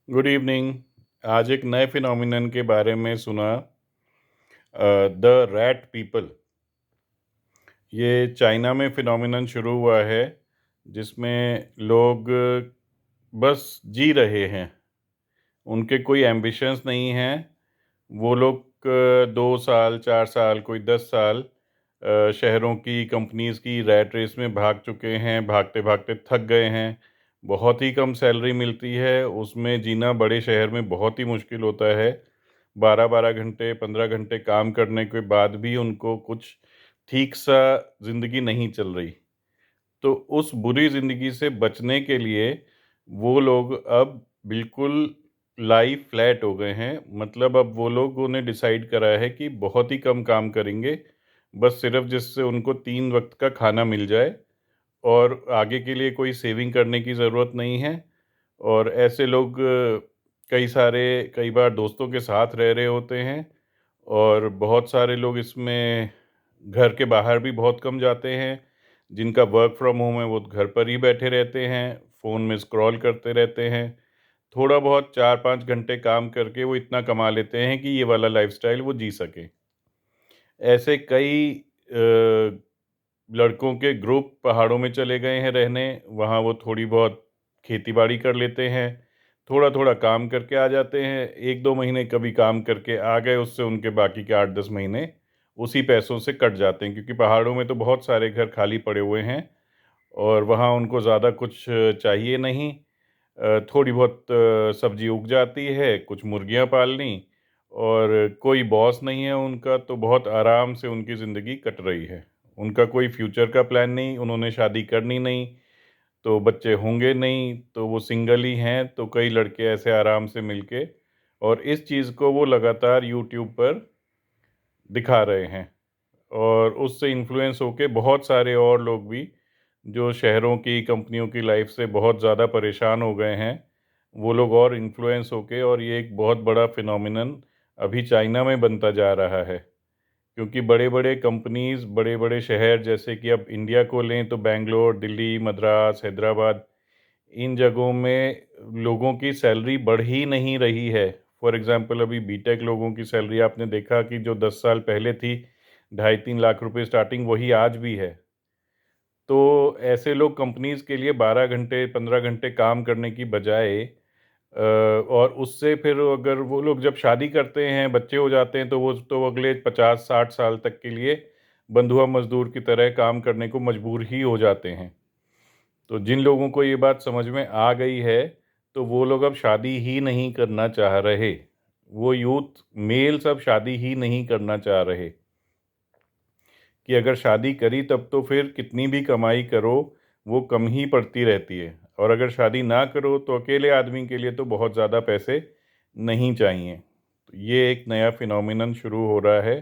Good evening. आज एक नए फिनोमिनन के बारे में सुना, द रैट पीपल। ये चाइना में फिनोमिनन शुरू हुआ है, जिसमें लोग बस जी रहे हैं। उनके कोई एम्बिशंस नहीं हैं। वो लोग 2 साल 4 साल कोई 10 साल शहरों की कंपनीज की रैट रेस में भाग चुके हैं, भागते भागते थक गए हैं। बहुत ही कम सैलरी मिलती है, उसमें जीना बड़े शहर में बहुत ही मुश्किल होता है। 12-12 घंटे 15 घंटे काम करने के बाद भी उनको कुछ ठीक सा ज़िंदगी नहीं चल रही। तो उस बुरी ज़िंदगी से बचने के लिए वो लोग अब बिल्कुल लाई फ्लैट हो गए हैं। मतलब अब वो लोगों ने डिसाइड करा है कि बहुत ही कम काम करेंगे, बस सिर्फ़ जिससे उनको 3 वक़्त का खाना मिल जाए और आगे के लिए कोई सेविंग करने की ज़रूरत नहीं है। और ऐसे लोग कई बार दोस्तों के साथ रह रहे होते हैं, और बहुत सारे लोग इसमें घर के बाहर भी बहुत कम जाते हैं। जिनका वर्क फ्रॉम होम है वो घर पर ही बैठे रहते हैं, फ़ोन में स्क्रॉल करते रहते हैं। थोड़ा बहुत 4-5 घंटे काम करके वो इतना कमा लेते हैं कि ये वाला लाइफ़स्टाइल वो जी सकें। ऐसे कई लड़कों के ग्रुप पहाड़ों में चले गए हैं रहने। वहाँ वो थोड़ी बहुत खेती-बाड़ी कर लेते हैं, थोड़ा-थोड़ा काम करके आ जाते हैं। 1-2 महीने कभी काम करके आ गए, उससे उनके बाकी के 8-10 महीने उसी पैसों से कट जाते हैं, क्योंकि पहाड़ों में तो बहुत सारे घर खाली पड़े हुए हैं और वहाँ उनको ज़्यादा कुछ चाहिए नहीं। थोड़ी बहुत सब्ज़ी उग जाती है, कुछ मुर्गियाँ पाल लीं, और कोई बॉस नहीं है उनका, तो बहुत आराम से उनकी ज़िंदगी कट रही है। उनका कोई फ्यूचर का प्लान नहीं, उन्होंने शादी करनी नहीं, तो बच्चे होंगे नहीं, तो वो सिंगल ही हैं। तो कई लड़के ऐसे आराम से मिलके और इस चीज़ को वो लगातार यूट्यूब पर दिखा रहे हैं, और उससे इन्फ्लुएंस होके बहुत सारे और लोग भी, जो शहरों की कंपनियों की लाइफ से बहुत ज़्यादा परेशान हो गए हैं, वो लोग और इन्फ्लुएंस होके, और ये एक बहुत बड़ा फिनोमिनन अभी चाइना में बनता जा रहा है। क्योंकि बड़े-बड़े कंपनीज़, बड़े-बड़े शहर, जैसे कि अब इंडिया को लें तो बैंगलोर, दिल्ली, मद्रास, हैदराबाद, इन जगहों में लोगों की सैलरी बढ़ ही नहीं रही है। फॉर एग्ज़ाम्पल अभी बीटेक लोगों की सैलरी आपने देखा कि जो 10 साल पहले थी, ढाई 3 लाख रुपए स्टार्टिंग, वही आज भी है। तो ऐसे लोग कंपनीज़ के लिए 12 घंटे 15 घंटे काम करने की बजाय और उससे फिर अगर वो लोग जब शादी करते हैं, बच्चे हो जाते हैं, तो वो तो अगले 50-60 साल तक के लिए बंधुआ मज़दूर की तरह काम करने को मजबूर ही हो जाते हैं। तो जिन लोगों को ये बात समझ में आ गई है, तो वो लोग अब शादी ही नहीं करना चाह रहे। वो यूथ मेल्स अब शादी ही नहीं करना चाह रहे, कि अगर शादी करी तब तो फिर कितनी भी कमाई करो, वो कम ही पड़ती रहती है, और अगर शादी ना करो तो अकेले आदमी के लिए तो बहुत ज़्यादा पैसे नहीं चाहिए। तो ये एक नया फिनोमिनन शुरू हो रहा है,